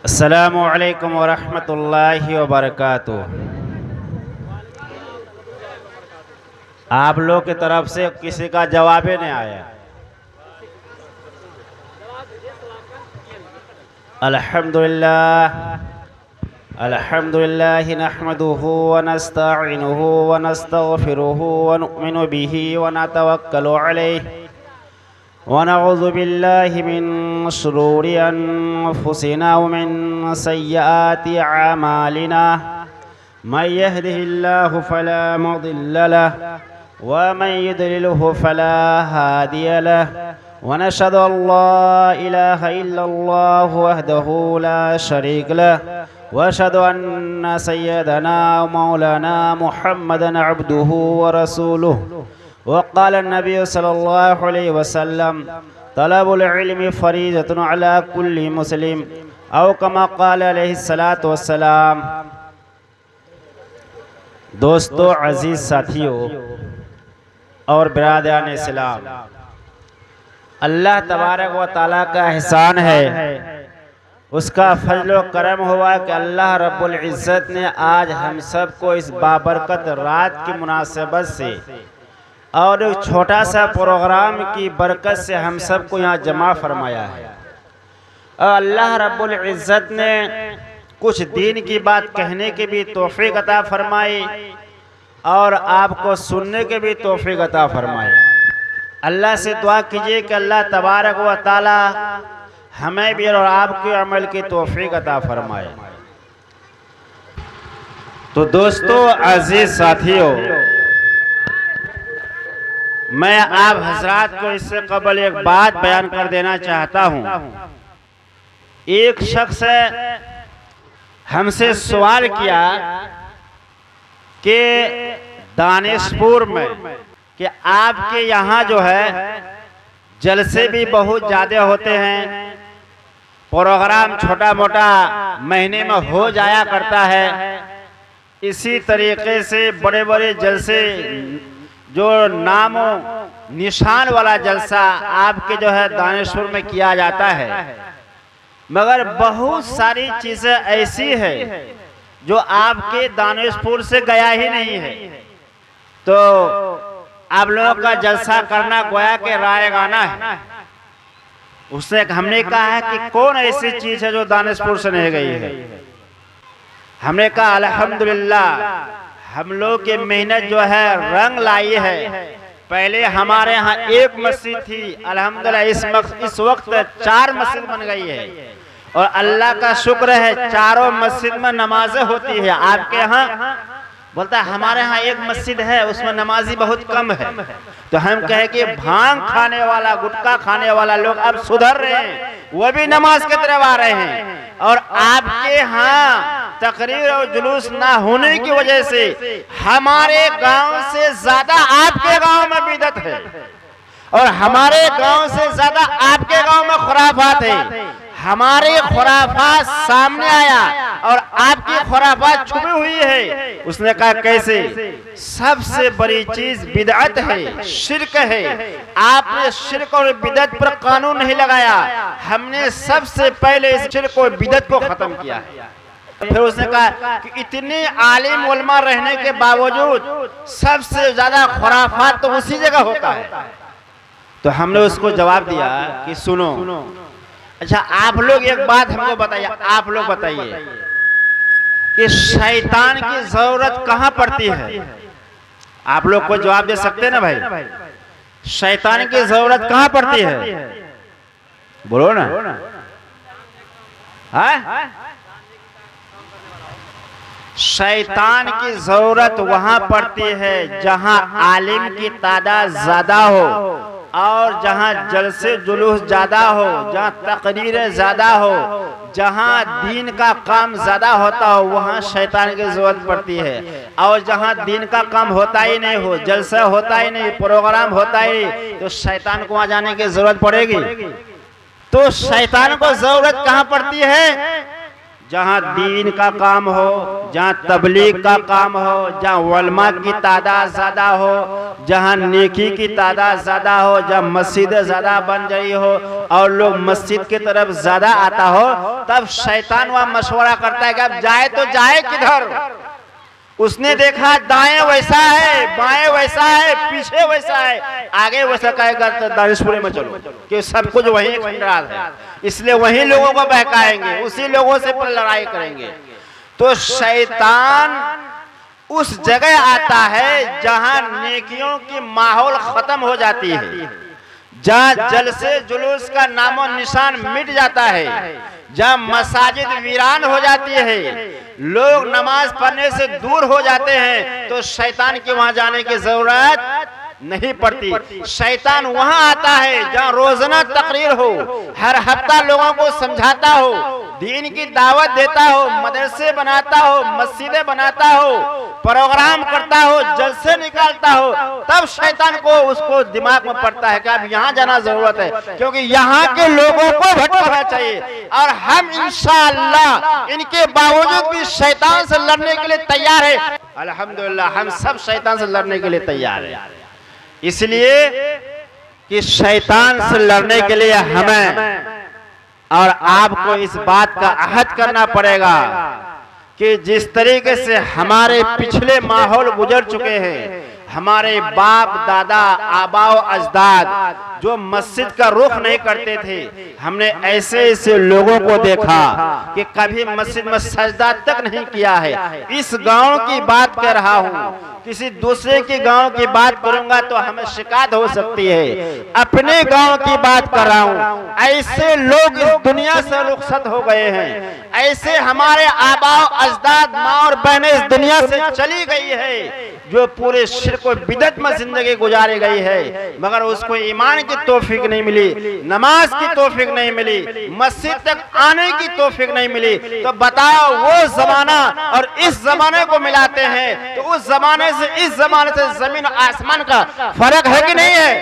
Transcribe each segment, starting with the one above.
अस्सलामु अलैकुम वरहमतुल्लाहि वबरकातुह। आप लोग की तरफ से किसी का जवाब ही नहीं आया। अल्हम्दुलिल्लाह नहमदुहु व नस्तईनुहु व नस्तगफिरुहु व नुमिनु बिही व नतवक्कलु अलैहि व नऊज़ु बिल्लाहि मिन शुरूरि अनफुसिना व मिन सय्यिआति अमालिना मन यहदिहिल्लाहु फला मुदिल्ल लहु व मन युद्लिलहु फला हादिय लहु व नशहदु अल्ला इलाहा इल्लल्लाहु वहदहु ला शरीक लहु व अशहदु अन्ना सय्यदना व मौलाना मुहम्मदन अब्दुहु व रसूलुहु वक़ाल नबी सल्लल्लाहु अलैहि वसल्लम तलबुल इल्मि फरीज़तुन अला कुल्लि मुस्लिम औ कमा क़ाल अलैहिस्सलातु वस्सलाम। दोस्तों, अजीज साथियों और बिरादरान इस्लाम, अल्लाह तबारक व तआला का एहसान है, उसका फजल व करम हुआ कि अल्लाह रब्बुल इज़्ज़त ने आज हम सब को इस बाबरकत रात की मुनासिबत से और एक छोटा सा प्रोग्राम की बरकत से हम सब को यहाँ जमा फरमाया है। और अल्लाह रब्बुल इज़्ज़त ने कुछ दीन की बात कहने की भी तौफीक अता फरमाई और आपको सुनने के भी तौफीक अता फरमाई। अल्लाह से दुआ कीजिए कि अल्लाह तबारक व तआला हमें भी और आपके अमल की तौफीक अता फरमाए। तो दोस्तों, अजीज साथियों, मैं आप हजरात को इससे कबल एक बात बयान कर देना चाहता हूँ। एक शख्स हमसे सवाल किया कि दानिशपुर में कि आपके यहाँ जो है जलसे भी बहुत ज़्यादा होते हैं, प्रोग्राम छोटा मोटा महीने में हो जाया करता है, इसी तरीके से बड़े बड़े जलसे जो नामो निशान वाला जलसा आपके जो है दानिशपुर में किया जाता है, मगर बहुत सारी चीज़ें ऐसी है जो आपके दानिशपुर से गया ही नहीं है। तो आप लोगों का जलसा करना गोया के रायगाना है। उससे हमने कहा है कि कौन ऐसी चीज़ है जो दानिशपुर से नहीं गई है। हमने कहा अल्हम्दुलिल्लाह हम लोग की मेहनत जो है रंग लाई है। पहले हमारे यहाँ एक मस्जिद थी, अल्हम्दुलिल्लाह इस वक्त 4 मस्जिद बन गई है और अल्लाह का शुक्र है चारों मस्जिद में नमाजें होती है। आपके यहाँ बोलता है हमारे यहाँ एक मस्जिद है, उसमें नमाजी बहुत कम है। तो हम कहे कि भांग खाने वाला, गुटखा खाने वाला लोग अब सुधर रहे हैं, वो भी नमाज की तरफ आ रहे हैं। और आपके यहाँ तकरीर और जुलूस ना होने की वजह से हमारे गांव से ज्यादा आपके गांव में बिदअत है और हमारे गांव से ज्यादा आपके गांव में खुराफात है। हमारे खुराफात सामने आया और आपकी खुराफात छुपी हुई है। उसने कहा कैसे? सबसे बड़ी चीज बिदअत है, शिर्क है। आपने शिर्क और बिदअत पर कानून नहीं लगाया, हमने सबसे पहले इस शिर्क और बिदअत को खत्म किया है। फिर उसने कहा कि इतने आलिम उलमा रहने के बावजूद सबसे ज्यादा खुराफात तो उसी जगह होता है। तो हमने उसको जवाब दिया कि सुनो, अच्छा आप लोग एक बात हमको बताइए, आप लोग बताइए कि शैतान की जरूरत कहाँ पड़ती है? आप लोग को जवाब दे सकते हैं ना भाई? शैतान की जरूरत कहाँ पड़ती है? बोलो ना। हाँ, शैतान की जरूरत वहां पड़ती है जहां आलिम की तादाद ज्यादा हो और जहां जलसे जुलूस ज्यादा हो, जहां तकरीरें ज्यादा हो, जहां दीन का काम ज्यादा होता हो, वहां शैतान की जरूरत पड़ती है। और जहां दीन का काम होता ही नहीं हो, जलसा होता ही नहीं, प्रोग्राम होता ही, तो शैतान को वहां जाने की जरूरत पड़ेगी। तो शैतान को जरूरत कहां पड़ती है? जहाँ दीन का काम हो, जहाँ तबलीग का काम हो, जहाँ उलमा की तादाद ज़्यादा हो, जहाँ नेकी की तादाद ज़्यादा हो, जहाँ मस्जिदें ज़्यादा बन रही हो और लोग मस्जिद की तरफ ज़्यादा आता हो, तब शैतान वहाँ मशवरा करता है कि अब जाए तो जाए किधर। उसने देखा दाएं वैसा है, बाएं वैसा है, पीछे वैसा है, आगे वैसा कहेगा तो दानिशपुरे में चलो कि सब कुछ वहीं खंडराज है, इसलिए वहीं लोगों को बहकाएंगे, उसी लोगों से पर लड़ाई करेंगे। तो शैतान उस जगह आता है जहां नेकियों की माहौल खत्म हो जाती है, जहां जलसे जुलूस का नामो निशान मिट जाता है, जब मसाजिद वीरान हो जाती है, लोग नमाज पढ़ने से दूर हो जाते हैं, तो शैतान के वहां जाने की जरूरत नहीं पड़ती। शैतान वहां आता है जहां रोजाना तकरीर हो, हर हफ्ता लोगों को समझाता हो, दीन की दावत देता हो, मदरसे बनाता हो, मस्जिदें बनाता हो, प्रोग्राम करता हो, जलसे निकालता हो, तब शैतान को उसको दिमाग में पड़ता है कि अब यहाँ जाना जरूरत है, क्योंकि यहाँ के लोगों को भटकाना चाहिए। और हम इंशाअल्लाह इनके बावजूद भी शैतान से लड़ने के लिए तैयार है। अल्हम्दुलिल्लाह हम सब शैतान से लड़ने के लिए तैयार है, इसलिए कि शैतान से लड़ने के लिए हमें और आपको इस बात का अहद करना पड़ेगा कि जिस तरीके से हमारे पिछले माहौल गुजर चुके हैं, हमारे बाप दादा आबाओ अजदाद जो मस्जिद का रुख नहीं करते थे, हमने ऐसे ऐसे लोगों को देखा कि कभी मस्जिद में सजदा तक नहीं किया है। इस गांव की बात कर रहा हूँ, किसी दूसरे के गांव की बात करूंगा तो हमें शिकायत हो सकती है, अपने गांव की बात कर रहा हूँ। ऐसे लोग इस दुनिया से रुखसत हो गए हैं, ऐसे हमारे आबाओ अजदाद माँ और बहनें इस दुनिया से चली गई है जो पूरे शिर्क और बिदअत में जिंदगी गुजारी गई है, मगर उसको ईमान की तौफीक नहीं मिली, नमाज की तौफीक नहीं मिली, मस्जिद तक आने की तौफीक नहीं मिली। तो बताओ वो जमाना और इस जमाने को मिलाते हैं तो उस जमाने से इस जमाने से जमीन आसमान का फर्क है कि नहीं है।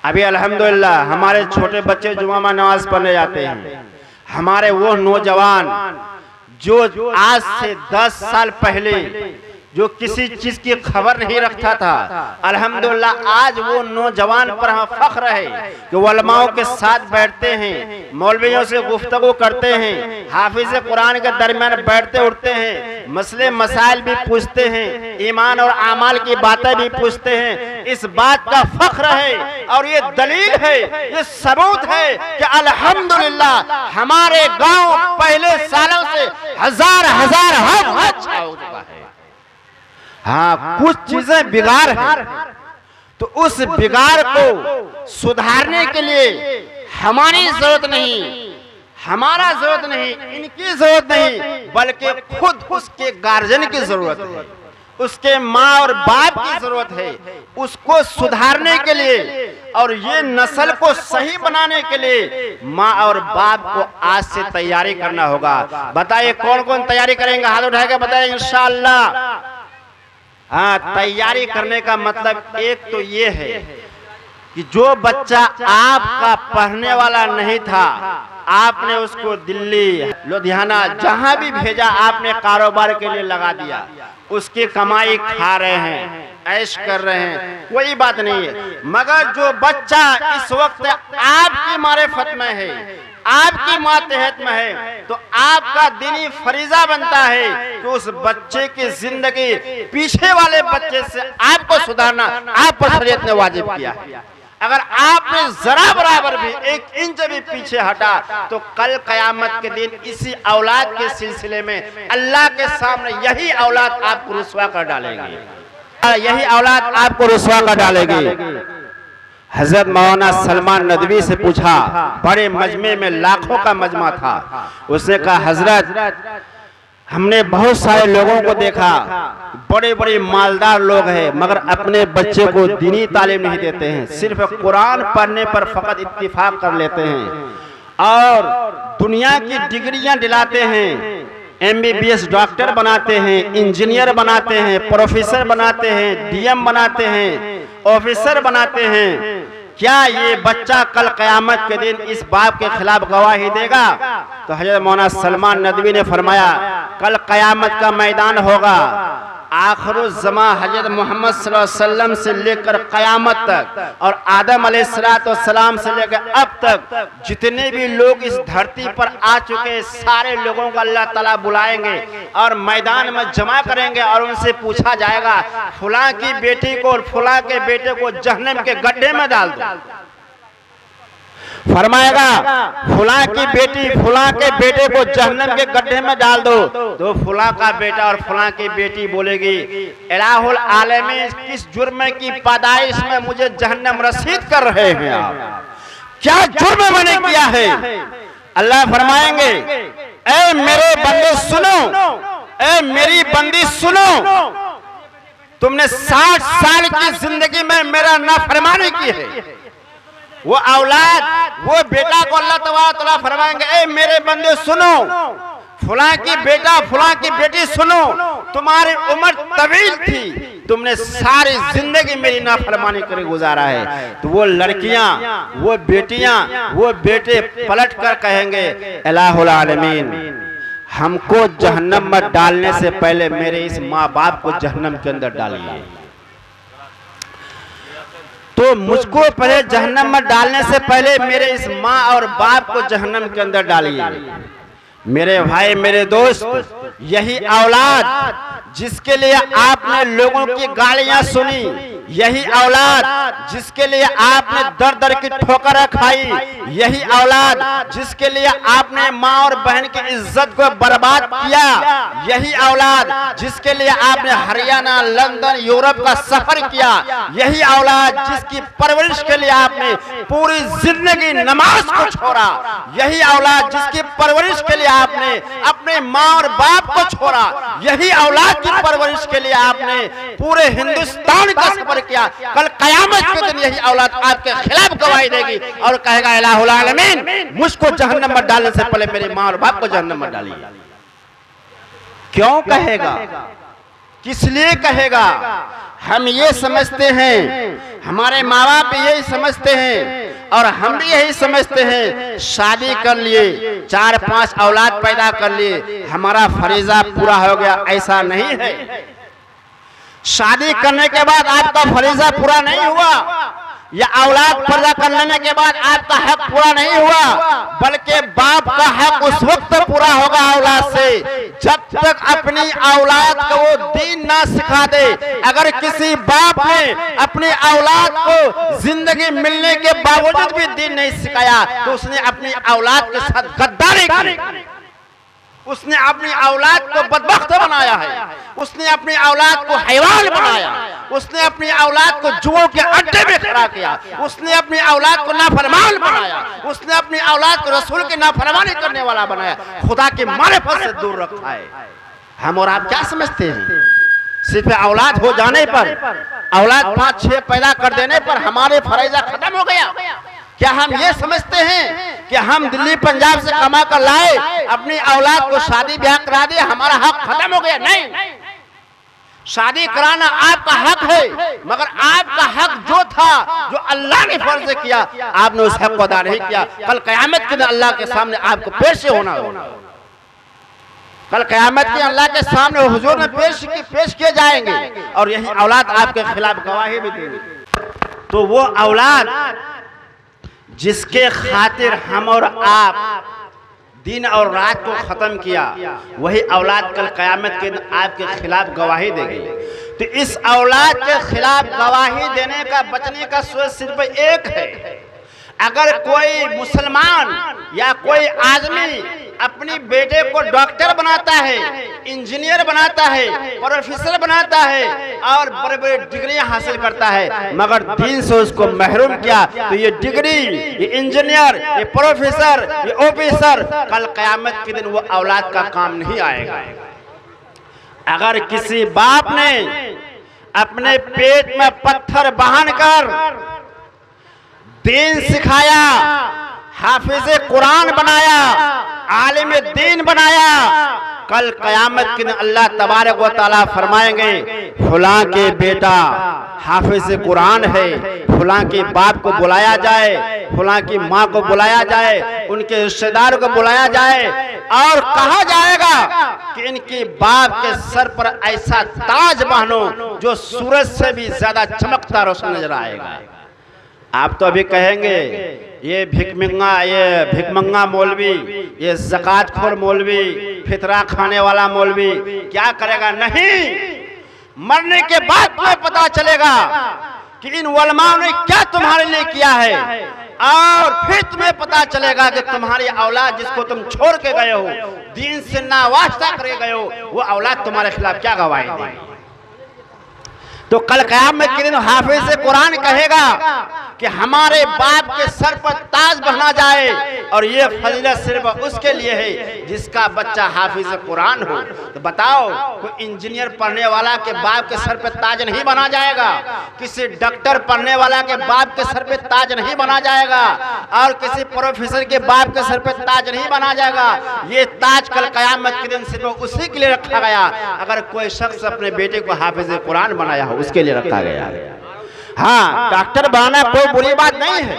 अभी अल्हम्दुलिल्लाह हमारे छोटे बच्चे जुमा में नमाज पढ़ने जाते हैं, हमारे वो नौजवान जो आज से 10 साल पहले जो किसी चीज की खबर नहीं रखता था, अल्हम्दुलिल्लाह आज वो नौजवान पर हम फख्र है कि वो उलमाओं के साथ बैठते हैं, मौलवियों से गुफ्तगू करते हैं, हाफिज कुरान के दरमियान बैठते उठते हैं, मसले मसाइल भी पूछते हैं, ईमान और आमाल की बातें भी पूछते हैं। इस बात का फख्र है और ये दलील है, ये सबूत है कि अल्हम्दुलिल्लाह हमारे गाँव पहले सालों से हजार हाथ अच्छा हो चुका है। हाँ, कुछ चीजें बिगाड़ है, तो उस बिगाड़ को सुधारने के लिए हमारी जरूरत नहीं, हमारा जरूरत नहीं, इनकी जरूरत नहीं, बल्कि खुद उसके गार्जियन की जरूरत है, उसके माँ और बाप की जरूरत है उसको सुधारने के लिए। और ये नस्ल को सही बनाने के लिए माँ और बाप को आज से तैयारी करना होगा। बताइए कौन कौन तैयारी करेंगे, हाथ उठा के बताइए इंशाअल्लाह। हाँ, तैयारी करने का मतलब एक तो ये है कि जो बच्चा आपका पढ़ने वाला नहीं था, आपने उसको दिल्ली लुधियाना जहां भी भेजा, आपने कारोबार के लिए लगा दिया, उसकी कमाई खा रहे हैं, ऐश कर रहे हैं, कोई बात नहीं है। मगर जो बच्चा इस वक्त आपकी मारिफत में है, आपकी मातहत में है, तो आपका दीनी फरीजा बनता है कि उस बच्चे की जिंदगी पीछे वाले बच्चे से आपको सुधारना आप पर शरीयत ने वाजिब किया है। अगर आपने जरा बराबर भी 1 इंच भी पीछे हटा तो कल कयामत के दिन इसी औलाद के सिलसिले में अल्लाह के सामने यही औलाद आपको रुसवा कर डालेगी, यही औलाद आपको रुसवा कर डालेगी। हजरत मौलाना सलमान नदवी से पूछा, बड़े मजमे में लाखों का मजमा था, उसने कहा हजरत हमने बहुत सारे लोगों को देखा, बड़े बड़े मालदार लोग हैं, मगर अपने बच्चे को दीनी तालीम नहीं देते हैं, सिर्फ कुरान पढ़ने पर फकत इत्तिफाक कर लेते हैं और दुनिया की डिग्रियां दिलाते हैं, MBBS डॉक्टर बनाते हैं, इंजीनियर बनाते हैं, प्रोफेसर बनाते हैं, DM बनाते हैं, ऑफिसर बनाते हैं, क्या ये बच्चा कल क़यामत के दिन इस बाप के खिलाफ गवाही देगा? तो हज़रत मौलाना सलमान नदवी ने फरमाया, कल क़यामत का मैदान होगा, आखिरुज़्ज़मा हज़रत मोहम्मद सल्लल्लाहु अलैहि वसल्लम से लेकर क़यामत तक और आदम अलैहिस्सलाम से लेकर अब तक जितने भी लोग इस धरती पर आ चुके सारे लोगों को अल्लाह ताला बुलाएंगे और मैदान में जमा करेंगे और उनसे पूछा जाएगा, फुला की बेटी को और फुला के बेटे को जहन्नम के गड्ढे में डाल दो। फरमाएगा, फुला की बेटी फुला के बेटे को जहन्नम के गड्ढे में डाल दो। तो फुला का बेटा और फुला की बेटी बोलेगी, इलाहुल आलमीन, किस जुर्म की पैदाइश में मुझे जहन्नम रसीद कर रहे हैं आप? क्या जुर्म मैंने किया है? अल्लाह फरमाएंगे, ए मेरे बंदे सुनो, ए मेरी बंदी सुनो, तुमने 60 साल की जिंदगी में मेरा नाफरमानी की है। वो औलाद, वो बेटा को अल्लाह तआला फरमाएंगे, ए मेरे बंदे सुनो, फुला की बेटा फुला की बेटी सुनो, तुम्हारी उम्र तवील थी, तुमने सारी जिंदगी मेरी नाफरमानी कर गुजारा है। तो वो लड़कियां, वो बेटियां, वो बेटे पलट कर कहेंगे, इलाहुल आलमीन, हमको जहन्नम में डालने से पहले मेरे इस माँ बाप को जहन्नम के अंदर डालिए। तो मुझको पहले जहन्नम में डालने से पहले मेरे इस माँ और बाप को जहन्नम के अंदर डालिए। मेरे भाई, मेरे दोस्त, यही औलाद जिसके लिए आपने लोगों की गालियां सुनी, यही औलाद जिसके लिए आपने दर दर की ठोकरें खाई, यही औलाद जिसके लिए आपने माँ और बहन की इज्जत को बर्बाद किया, यही औलाद जिसके लिए आपने हरियाणा, लंदन, यूरोप का सफर किया, यही औलाद जिसकी परवरिश के लिए आपने पूरी जिंदगी नमाज को छोड़ा, यही औलाद जिसकी परवरिश के लिए आपने अपने माँ और बाप को छोड़ा, यही औलाद की परवरिश के लिए आपने पूरे हिंदुस्तान का सफर किया। कल क़यामत के दिन यही औलाद आपके खिलाफ गवाही देगी और कहेगा, इलाहुल आलमीन, मुझको जहन्नम में डालने से पहले मेरे माँ और बाप को जहन्नम में डालिए। क्यों कहेगा? किस लिए कहेगा? हम ये समझते हैं, हमारे माँ बाप यही समझते हैं और हम भी यही समझते हैं, शादी कर लिए, 4-5 औलाद पैदा कर लिए, हमारा फरीजा पूरा हो गया। ऐसा नहीं है। शादी करने के बाद आपका फरीजा पूरा नहीं हुआ, या औलाद पैदा कर लेने के बाद आपका हक पूरा नहीं हुआ, बल्कि बाप का हक उस वक्त पूरा होगा औलाद से जब तक अपनी औलाद को वो दीन ना सिखा दे। अगर किसी बाप ने अपनी औलाद को जिंदगी मिलने के बावजूद भी दीन नहीं सिखाया तो उसने अपनी औलाद के साथ गद्दारी की, उसने अपनी औलाद को बदबख्त बनाया है, उसने अपनी औलाद को हैवान बनाया, उसने अपनी औलाद को जुओं के अड्डे में खड़ा किया, उसने अपनी औलाद को नाफरमान बनाया, उसने अपनी औलाद को रसूल की नाफरमानी करने वाला बनाया, खुदा के मारिफत से दूर रखा है। हम और आप क्या समझते हैं? सिर्फ औलाद हो जाने पर, औलाद 5-6 पैदा कर देने पर हमारे फरीजा खत्म हो गया? क्या हम ये समझते हैं कि हम दिल्ली पंजाब से कमा कर लाए, अपनी औलाद को शादी ब्याह करा दिया, हमारा हक खत्म हो गया? नहीं, शादी कराना आपका हक है, मगर आपका हक जो था, जो अल्लाह ने फर्ज किया, आपने उस हक को अदा नहीं किया। कल क़यामत के दिन अल्लाह के सामने आपको पेश होना होगा। कल क़यामत के अल्लाह के सामने हुजूर में पेश किए जाएंगे और यही औलाद आपके खिलाफ गवाही भी देगी। तो वो औलाद जिसके खातिर हम और आप दिन और रात को खत्म किया, वही औलाद कल क़यामत के दिन आपके खिलाफ गवाही देगी। तो इस औलाद के खिलाफ गवाही देने का, बचने का सोच सिर्फ एक है। अगर कोई मुसलमान या कोई आदमी अपनी बेटे को डॉक्टर बनाता है, इंजीनियर बनाता है, प्रोफेसर बनाता है और बड़े बड़े डिग्रियां हासिल करता है, मगर दीन से उसको महरूम किया, तो ये डिग्री, ये इंजीनियर, ये प्रोफेसर, ये ऑफिसर कल क़यामत के दिन वो औलाद का काम नहीं आएगा। अगर किसी बाप ने अपने पेट में पत्थर बांधकर दीन सिखाया, हाफिज़े कुरान बनाया, आलिम दीन बनाया, कल कयामत के दिन अल्लाह तबारक व तआला फरमाएंगे फलां के बेटा हाफिज कुरान है, फलां के बाप को बुलाया जाए, फलां की माँ को बुलाया जाए, उनके रिश्तेदारों को बुलाया जाए और कहा जाएगा कि इनके बाप के सर पर ऐसा ताज बहनो जो सूरज से भी ज्यादा चमकता रोशन नजर आएगा। आप तो अभी कहेंगे ये भिकमंगा मौलवी, ये ज़कातखोर मौलवी, फितरा खाने वाला मौलवी क्या करेगा? नहीं, मरने के बाद तुम्हें पता चलेगा कि इन उलमाओं ने क्या तुम्हारे लिए किया है, और फिर तुम्हें पता चलेगा कि तुम्हारी औलाद जिसको तुम छोड़ के गए हो, दीन से नावास्ता करके गए हो, वो औलाद तुम्हारे खिलाफ क्या गवाही देगी। तो कल क़यामत के दिन हाफिज कुरान कहेगा कि हमारे बाप के सर पर ताज बना जाए, और ये फजीलत सिर्फ उसके लिए है जिसका बच्चा हाफिज कुरान हो। तो बताओ, कोई इंजीनियर पढ़ने वाला के बाप के सर पे ताज नहीं बना जाएगा, किसी डॉक्टर पढ़ने वाला के बाप के सर पे ताज नहीं बना जाएगा, और किसी प्रोफेसर के बाप के सर पे ताज नहीं बना जाएगा। ये ताज कल क़यामत के दिन सिर्फ उसी के लिए रखा गया अगर कोई शख्स अपने बेटे को हाफिज कुरान बनाया हो, उसके लिए रखा गया। हाँ, डॉक्टर बनाना कोई बुरी बात नहीं है,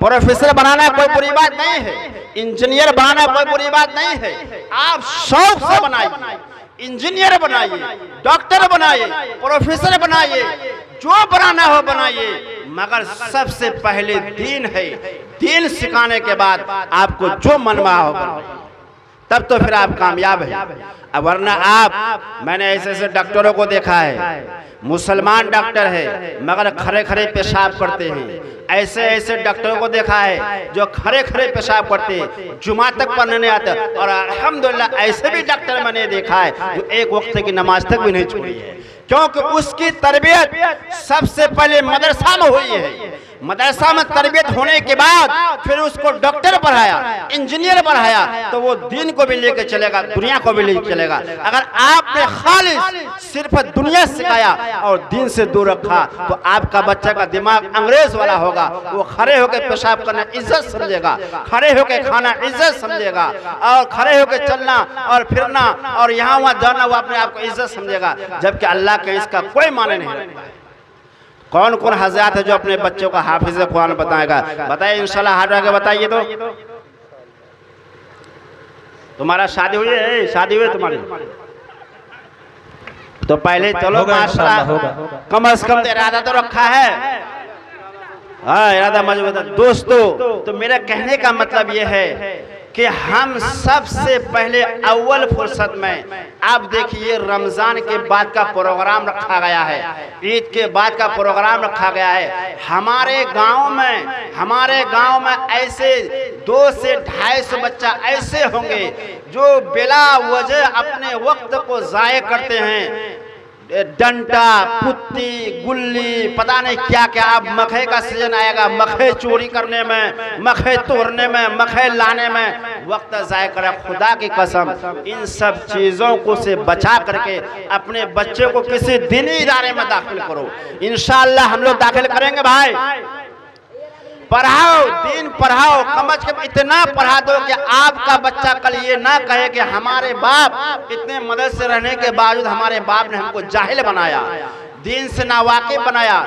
प्रोफेसर बनाना कोई बुरी बात नहीं है, इंजीनियर बनाना कोई बुरी बात नहीं है। आप शौक से बनाइए, इंजीनियर बनाइए, डॉक्टर बनाइए, प्रोफेसर बनाइए, जो बनाना हो बनाइए, मगर सबसे पहले दीन है। दीन सिखाने के बाद आपको जो मनवा हो बनाइए, तब तो फिर आप कामयाब है। अब वरना मैंने ऐसे ऐसे डॉक्टरों को देखा है, मुसलमान डॉक्टर है मगर खरे खरे पेशाब करते हैं। ऐसे ऐसे डॉक्टरों को देखा है जो खरे खरे पेशाब करते हैं, जुमा तक पढ़ने नहीं आते, और अल्हम्दुलिल्लाह ऐसे भी डॉक्टर मैंने देखा है जो एक वक्त की नमाज तक भी नहीं छोड़ी है, क्योंकि उसकी तरबियत सबसे पहले मदरसा में हुई है। मदरसा में तरबियत होने के बाद फिर उसको डॉक्टर बढ़ाया, इंजीनियर बढ़ाया, तो वो दीन को भी लेकर चलेगा, दुनिया को भी लेकर चलेगा। अगर आपने खालिस सिर्फ दुनिया सिखाया और दीन से दूर रखा तो आपका बच्चा का दिमाग अंग्रेज वाला होगा। वो खड़े होकर पेशाब करना इज्जत समझेगा, खड़े होकर खाना इज्जत समझेगा, और खड़े होकर चलना और फिरना और यहाँ वहाँ जाना वो अपने आप को इज्जत समझेगा, जबकि अल्लाह के इसका कोई माने नहीं रखता है। कौन कौन हज़रात है जो अपने बच्चों का हाफिज कुरान बताएगा? बताइए इंशाल्लाह, हाथ रख के बताइए। तो तुम्हारा शादी हुई है? शादी हुई तुम्हारी? तो पहले चलो माशाल्लाह, कम से कम इरादा तो रखा है। हाँ, इरादा मजबूत है। दोस्तों, तो मेरा कहने का मतलब यह है कि हम सबसे पहले अव्वल फुर्सत में, आप देखिए रमज़ान के बाद का प्रोग्राम रखा गया है, ईद के बाद का प्रोग्राम रखा गया है। हमारे गांव में ऐसे 200 से 250 बच्चा ऐसे होंगे जो बिला वजह अपने वक्त को ज़ाय करते हैं। डंडा, पुत्ती, गुल्ली, पता नहीं क्या क्या। अब मखे का सीजन आएगा, मखे चोरी करने में, मखे तोड़ने में, मखे लाने में वक्त ज़ाय करे। खुदा की कसम, इन सब चीज़ों को से बचा करके अपने बच्चे को किसी दीनी इदारे में दाखिल करो। इंशाअल्लाह हम लोग दाखिल करेंगे। भाई पढ़ाओ, दीन पढ़ाओ, कम से कम इतना पढ़ा दो कि आपका बच्चा कल ये ना कहे कि हमारे बाप इतने मदद से रहने के बावजूद हमारे बाप ने हमको जाहिल बनाया, दीन से नावाकिफ बनाया।